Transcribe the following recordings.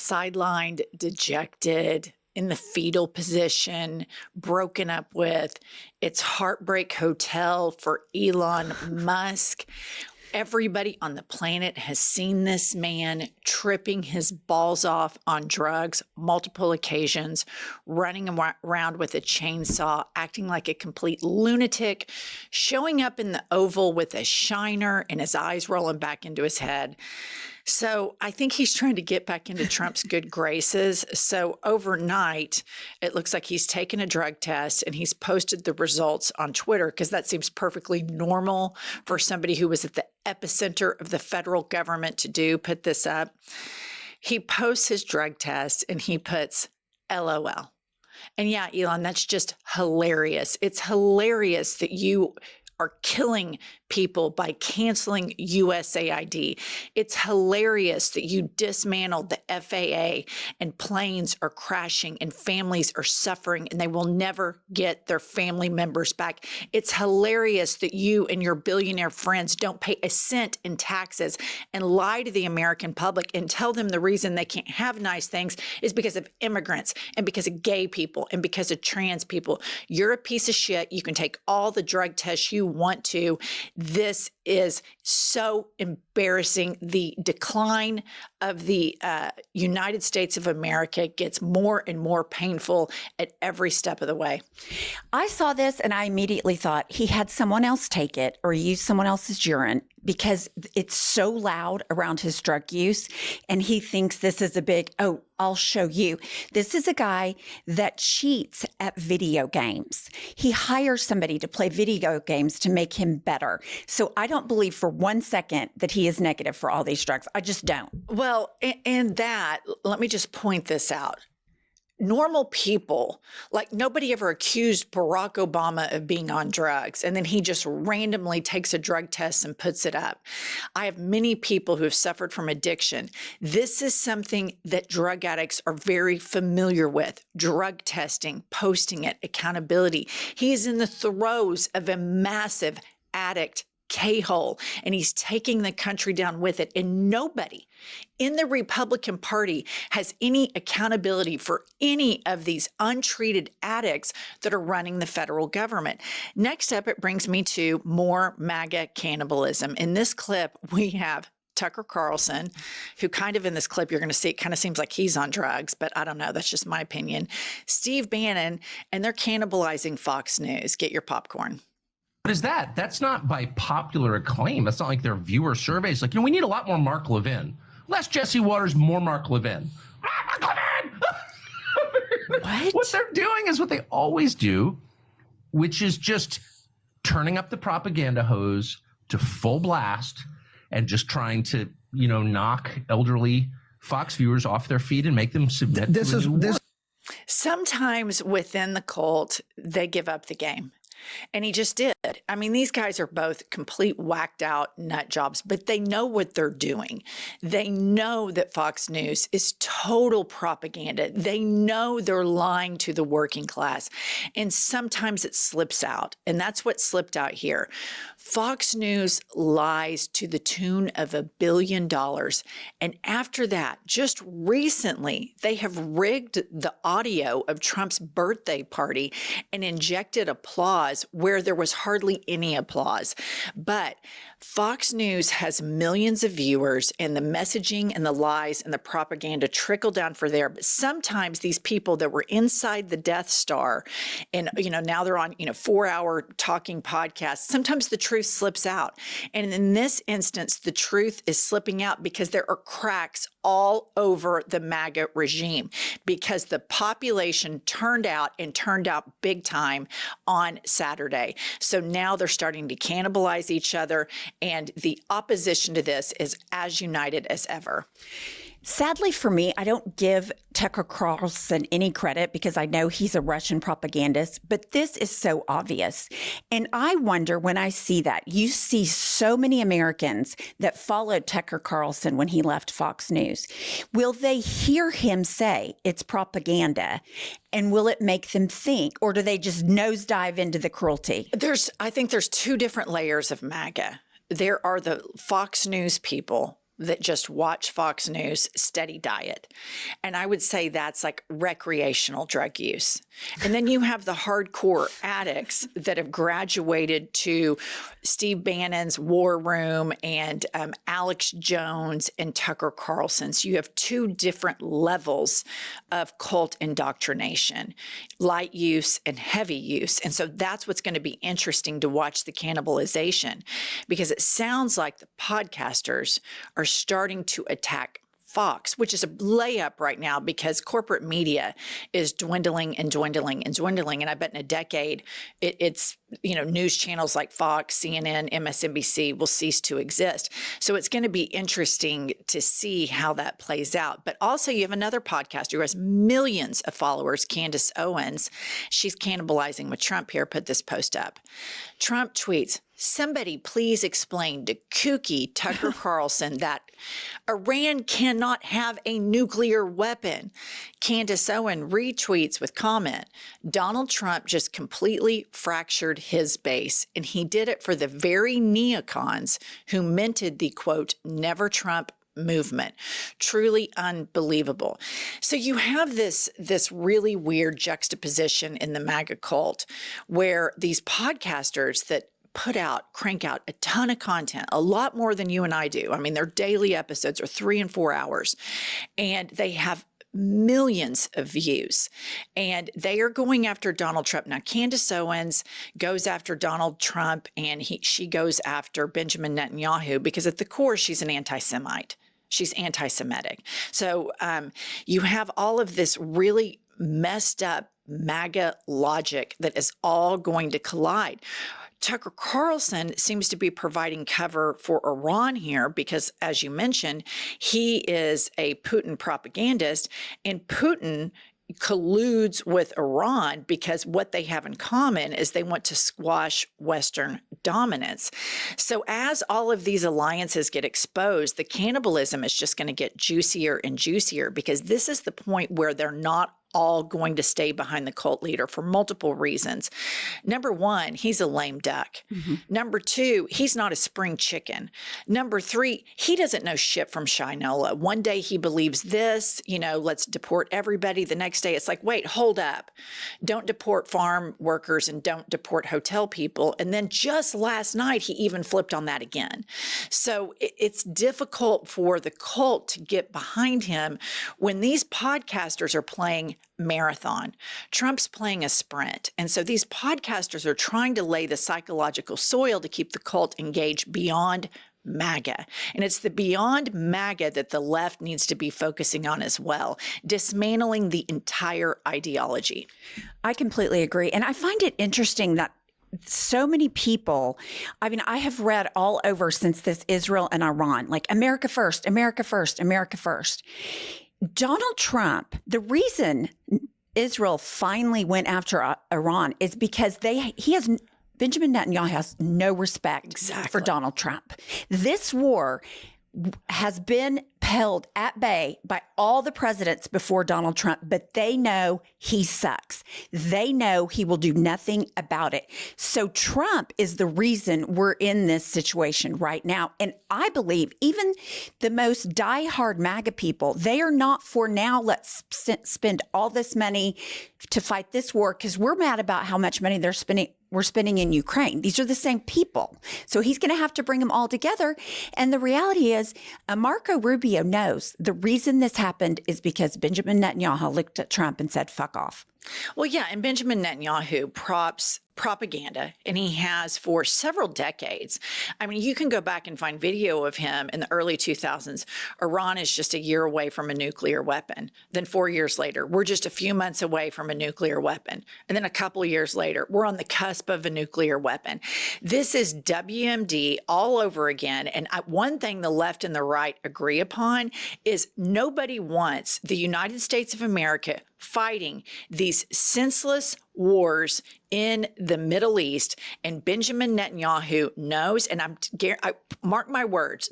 sidelined, dejected, in the fetal position, broken up with. It's Heartbreak Hotel for Elon Musk. Everybody on the planet has seen this man tripping his balls off on drugs multiple occasions, running around with a chainsaw, acting like a complete lunatic, showing up in the Oval with a shiner and his eyes rolling back into his head. So I think he's trying to get back into Trump's good graces. So overnight, it looks like he's taken a drug test and he's posted the results on Twitter, because that seems perfectly normal for somebody who was at the epicenter of the federal government to do. Put this up. He posts his drug test and he puts LOL. And yeah, Elon, that's just hilarious. It's hilarious that you are killing people by canceling USAID. It's hilarious that you dismantled the FAA and planes are crashing and families are suffering and they will never get their family members back. It's hilarious that you and your billionaire friends don't pay a cent in taxes and lie to the American public and tell them the reason they can't have nice things is because of immigrants and because of gay people and because of trans people. You're a piece of shit. You can take all the drug tests you want to. This is so embarrassing. The decline of the United States of America gets more and more painful at every step of the way. I saw this and I immediately thought he had someone else take it or use someone else's urine, because it's so loud around his drug use. And he thinks this is a big, oh, I'll show you. This is a guy that cheats at video games. He hires somebody to play video games to make him better. So I don't believe for 1 second that he is negative for all these drugs. I just don't. Well, and that, let me just point this out. Normal people, like nobody ever accused Barack Obama of being on drugs, and then he just randomly takes a drug test and puts it up. I have many people who have suffered from addiction. This is something that drug addicts are very familiar with: drug testing, posting it, accountability. He is in the throes of a massive addict K-hole, and he's taking the country down with it. And nobody in the Republican Party has any accountability for any of these untreated addicts that are running the federal government. Next up, it brings me to more MAGA cannibalism. In this clip, we have Tucker Carlson, who kind of in this clip, you're going to see, it kind of seems like he's on drugs, but I don't know. That's just my opinion. Steve Bannon, and they're cannibalizing Fox News. Get your popcorn. What is that? That's not by popular acclaim. That's not like their viewer surveys. Like, we need a lot more Mark Levin. Less Jesse Waters, more Mark Levin. Mark Levin! What? What they're doing is what they always do, which is just turning up the propaganda hose to full blast and just trying to, knock elderly Fox viewers off their feet and make them submit to a new war. Sometimes within the cult, they give up the game. And he just did. I mean, these guys are both complete whacked out nut jobs, but they know what they're doing. They know that Fox News is total propaganda. They know they're lying to the working class. And sometimes it slips out. And that's what slipped out here. Fox News lies to the tune of $1 billion. And after that, just recently, they have rigged the audio of Trump's birthday party and injected applause where there was hardly any applause. But Fox News has millions of viewers, and the messaging and the lies and the propaganda trickle down for there. But sometimes these people that were inside the Death Star and, now they're on, 4-hour talking podcasts, sometimes the truth slips out. And in this instance, the truth is slipping out because there are cracks all over the MAGA regime, because the population turned out big time on Saturday. So now they're starting to cannibalize each other, and the opposition to this is as united as ever. Sadly for me, I don't give Tucker Carlson any credit because I know he's a Russian propagandist, but this is so obvious. And I wonder, when I see that, you see so many Americans that followed Tucker Carlson when he left Fox News. Will they hear him say it's propaganda? And will it make them think, or do they just nosedive into the cruelty? I think there's two different layers of MAGA. There are the Fox News people that just watch Fox News steady diet. And I would say that's like recreational drug use. And then you have the hardcore addicts that have graduated to Steve Bannon's War Room and Alex Jones and Tucker Carlson. So you have two different levels of cult indoctrination, light use and heavy use. And so that's what's going to be interesting to watch the cannibalization, because it sounds like the podcasters are starting to attack Fox, which is a layup right now because corporate media is dwindling and dwindling and dwindling. And I bet in a decade, it's, news channels like Fox, CNN, MSNBC will cease to exist. So it's going to be interesting to see how that plays out. But also you have another podcaster who has millions of followers, Candace Owens. She's cannibalizing with Trump here, put this post up. Trump tweets, "Somebody please explain to kooky Tucker Carlson that Iran cannot have a nuclear weapon." Candace Owen retweets with comment, "Donald Trump just completely fractured his base, and he did it for the very neocons who minted the, quote, never Trump movement." Truly unbelievable. So you have this really weird juxtaposition in the MAGA cult where these podcasters that crank out a ton of content, a lot more than you and I do. I mean, their daily episodes are 3 and 4 hours, and they have millions of views, and they are going after Donald Trump. Now, Candace Owens goes after Donald Trump, and she goes after Benjamin Netanyahu because at the core, she's an anti-Semite. She's anti-Semitic. So you have all of this really messed up MAGA logic that is all going to collide. Tucker Carlson seems to be providing cover for Iran here because, as you mentioned, he is a Putin propagandist, and Putin colludes with Iran because what they have in common is they want to squash Western dominance. So as all of these alliances get exposed, the cannibalism is just going to get juicier and juicier because this is the point where they're not all going to stay behind the cult leader for multiple reasons. Number one, he's a lame duck. Mm-hmm. Number two, he's not a spring chicken. Number three, he doesn't know shit from Shinola. One day he believes this, let's deport everybody. The next day it's like, wait, hold up. Don't deport farm workers and don't deport hotel people. And then just last night, he even flipped on that again. So it's difficult for the cult to get behind him when these podcasters are playing marathon. Trump's playing a sprint. And so these podcasters are trying to lay the psychological soil to keep the cult engaged beyond MAGA. And it's the beyond MAGA that the left needs to be focusing on as well, dismantling the entire ideology. I completely agree. And I find it interesting that so many people, I have read all over since this Israel and Iran, like America first, America first, America first. Donald Trump, the reason Israel finally went after Iran is because Benjamin Netanyahu has no respect for Donald Trump. This war has been held at bay by all the presidents before Donald Trump, but they know he sucks. They know he will do nothing about it. So Trump is the reason we're in this situation right now. And I believe even the most diehard MAGA people, they are not for now, let's spend all this money to fight this war because we're mad about how much money we're spending in Ukraine. These are the same people. So he's going to have to bring them all together. And the reality is, Marco Rubio knows the reason this happened is because Benjamin Netanyahu looked at Trump and said, fuck off. Well, yeah, and Benjamin Netanyahu props propaganda, and he has for several decades. I mean, you can go back and find video of him in the early 2000s. Iran is just a year away from a nuclear weapon. Then 4 years later, we're just a few months away from a nuclear weapon. And then a couple of years later, we're on the cusp of a nuclear weapon. This is WMD all over again. And one thing the left and the right agree upon is nobody wants the United States of America fighting these senseless wars in the Middle East, and Benjamin Netanyahu knows, and I mark my words,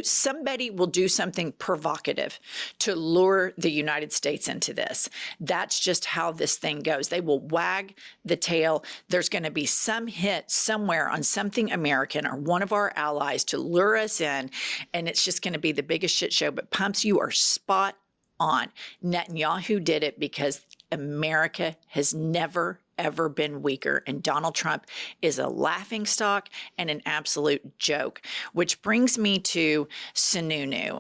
somebody will do something provocative to lure the United States into this. That's just how this thing goes. They will wag the tail. There's going to be some hit somewhere on something American or one of our allies to lure us in, and it's just going to be the biggest shit show. But Pumps, you are spot on. Netanyahu did it because America has never, ever been weaker. And Donald Trump is a laughingstock and an absolute joke, which brings me to Sununu.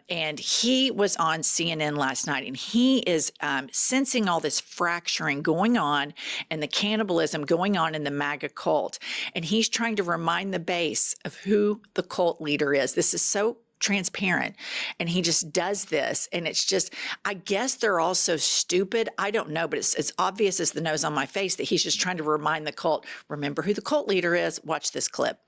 And he was on CNN last night, and he is sensing all this fracturing going on and the cannibalism going on in the MAGA cult. And he's trying to remind the base of who the cult leader is. This is so transparent, and he just does this, and it's just, I guess they're all so stupid. I don't know, but it's as obvious as the nose on my face that he's just trying to remind the cult, remember who the cult leader is. Watch this clip.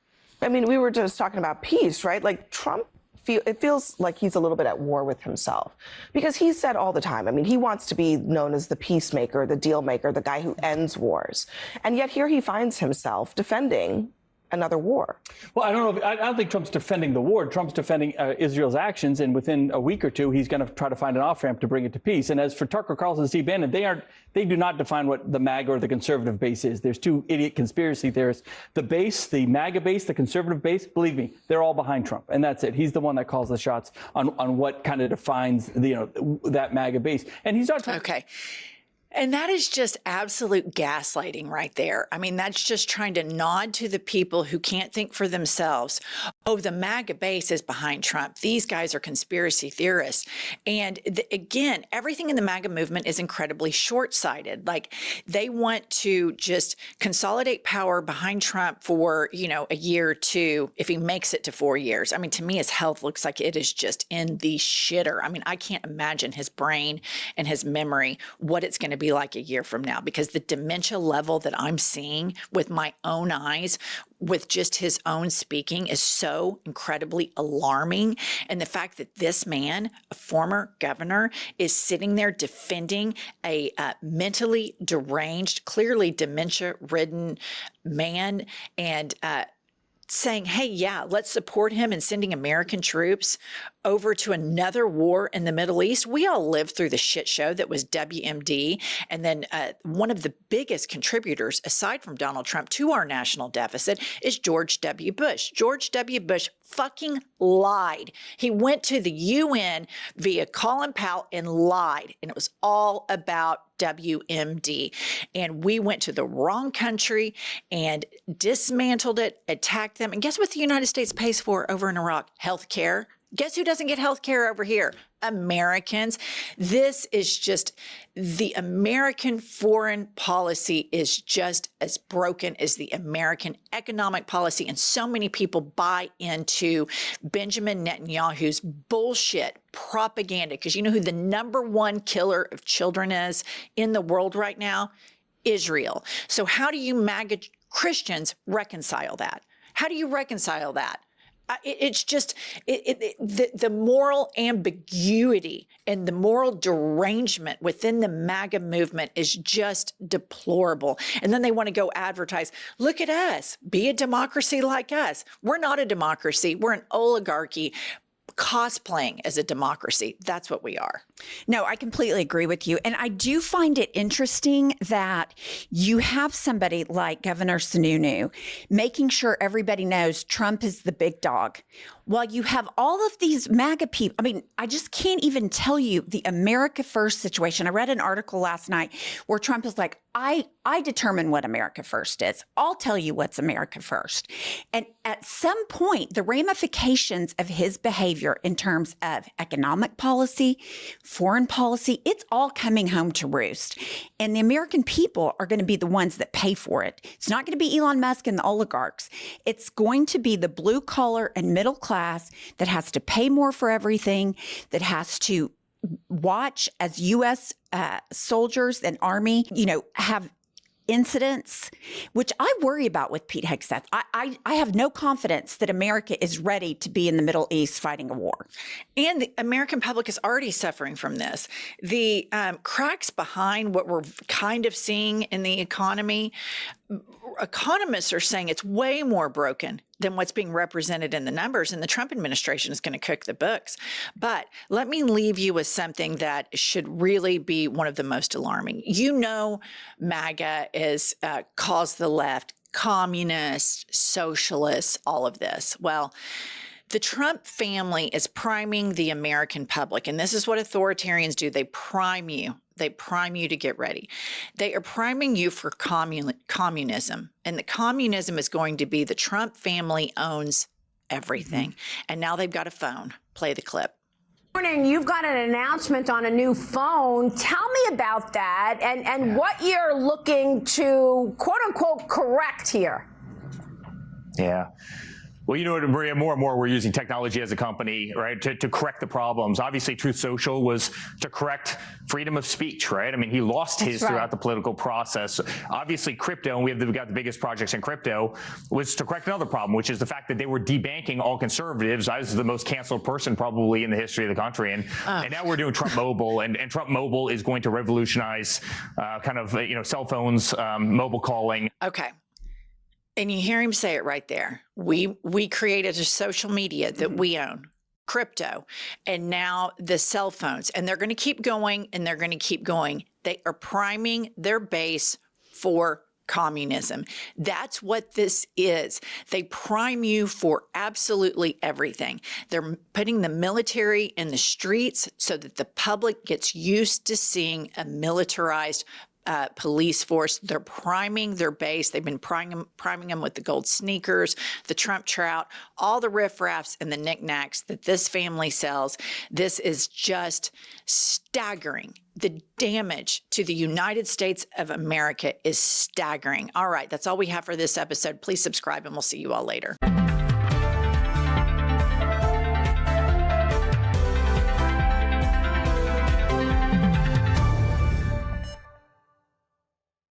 I mean, we were just talking about peace, right? Like Trump, it feels like he's a little bit at war with himself, because he said all the time, I mean, he wants to be known as the peacemaker, the deal maker, the guy who ends wars, and yet here he finds himself defending another war. Well, I don't think Trump's defending the war. Trump's defending Israel's actions, and within a week or two, he's going to try to find an off-ramp to bring it to peace. And as for Tucker Carlson and Steve Bannon, they do not define what the MAGA or the conservative base is. There's two idiot conspiracy theorists. The base, the MAGA base, the conservative base, believe me, they're all behind Trump, and that's it. He's the one that calls the shots on what kind of defines that MAGA base. And he's not trying. Okay. And that is just absolute gaslighting right there. I mean, that's just trying to nod to the people who can't think for themselves. Oh, the MAGA base is behind Trump. These guys are conspiracy theorists. And again, everything in the MAGA movement is incredibly short-sighted. Like, they want to just consolidate power behind Trump for, a year or two, if he makes it to 4 years. I mean, to me, his health looks like it is just in the shitter. I mean, I can't imagine his brain and his memory, what it's going to be like a year from now, because the dementia level that I'm seeing with my own eyes with just his own speaking is so incredibly alarming. And the fact that this man, a former governor, is sitting there defending a mentally deranged, clearly dementia-ridden man, and saying, hey, yeah, let's support him in sending American troops over to another war in the Middle East. We all lived through the shit show that was WMD. And then one of the biggest contributors, aside from Donald Trump, to our national deficit is George W. Bush. George W. Bush fucking lied. He went to the UN via Colin Powell and lied. And it was all about WMD. And we went to the wrong country and dismantled it, attacked them. And guess what the United States pays for over in Iraq? Health care. Guess who doesn't get health care over here? Americans. This is just, the American foreign policy is just as broken as the American economic policy. And so many people buy into Benjamin Netanyahu's bullshit propaganda. Because you know who the number one killer of children is in the world right now? Israel. So how do you MAGA Christians reconcile that? How do you reconcile that? It's just the moral ambiguity and the moral derangement within the MAGA movement is just deplorable. And then they want to go advertise, look at us, be a democracy like us. We're not a democracy. We're an oligarchy cosplaying as a democracy. That's what we are. No, I completely agree with you. And I do find it interesting that you have somebody like Governor Sununu making sure everybody knows Trump is the big dog, while you have all of these MAGA people. I mean, I just can't even tell you the America First situation. I read an article last night where Trump is like, I determine what America First is. I'll tell you what's America First. And at some point, the ramifications of his behavior in terms of economic policy, foreign policy, it's all coming home to roost. And the American people are going to be the ones that pay for it. It's not going to be Elon Musk and the oligarchs. It's going to be the blue collar and middle class that has to pay more for everything, that has to watch as U.S. Soldiers and Army, have incidents, which I worry about with Pete Hegseth. I have no confidence that America is ready to be in the Middle East fighting a war. And the American public is already suffering from this. The cracks behind what we're kind of seeing in the economy, economists are saying it's way more broken than what's being represented in the numbers, and the Trump administration is going to cook the books. But let me leave you with something that should really be one of the most alarming. You know, MAGA is calls the left communist, socialist, all of this. Well, the Trump family is priming the American public, and this is what authoritarians do. They prime you. They prime you to get ready. They are priming you for communism, and the communism is going to be the Trump family owns everything. And now they've got a phone. Play the clip. Morning, you've got an announcement on a new phone. Tell me about that and what you're looking to, quote unquote, correct here. Yeah. Well, you know what, Maria, more and more we're using technology as a company, right, to correct the problems. Obviously, Truth Social was to correct freedom of speech, right? I mean, he lost his throughout the political process. Obviously, crypto, and we got the biggest projects in crypto, was to correct another problem, which is the fact that they were debanking all conservatives. I was the most canceled person probably in the history of the country. And now we're doing Trump Mobile, and Trump Mobile is going to revolutionize cell phones, mobile calling. Okay. And you hear him say it right there. We created a social media that we own, crypto, and now the cell phones. And they're going to keep going, and they're going to keep going. They are priming their base for communism. That's what this is. They prime you for absolutely everything. They're putting the military in the streets so that the public gets used to seeing a militarized police force. They're priming their base. They've been priming them with the gold sneakers, the Trump trout, all the riffraffs and the knickknacks that this family sells. This is just staggering. The damage to the United States of America is staggering. All right, that's all we have for this episode. Please subscribe, and we'll see you all later.